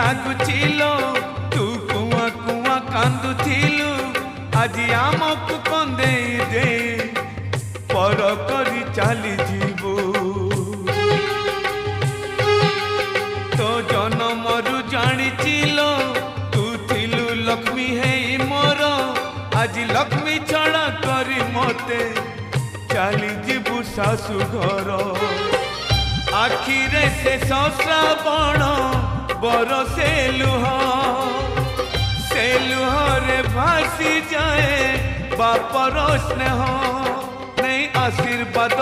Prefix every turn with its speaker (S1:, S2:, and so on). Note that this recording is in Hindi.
S1: ଲାଗୁଚିଲୋ ତୁ କୁଆ କୁଆ କାନ୍ଦୁଥିଲୁ ଆଜି ଆମକୁ କନ୍ଦେଇ ଦେ ପର କରି ଚାଲି ଯିବୁ तो जन्मरु जानिचिलो तू थिलु लक्ष्मी है मोर आज लक्ष्मी छड़ा करी मते चली जीवु सासु घर आखिरे से श्रावण बरसे लुह रे भासी जाए बापर स्नेह नहीं आशीर्वाद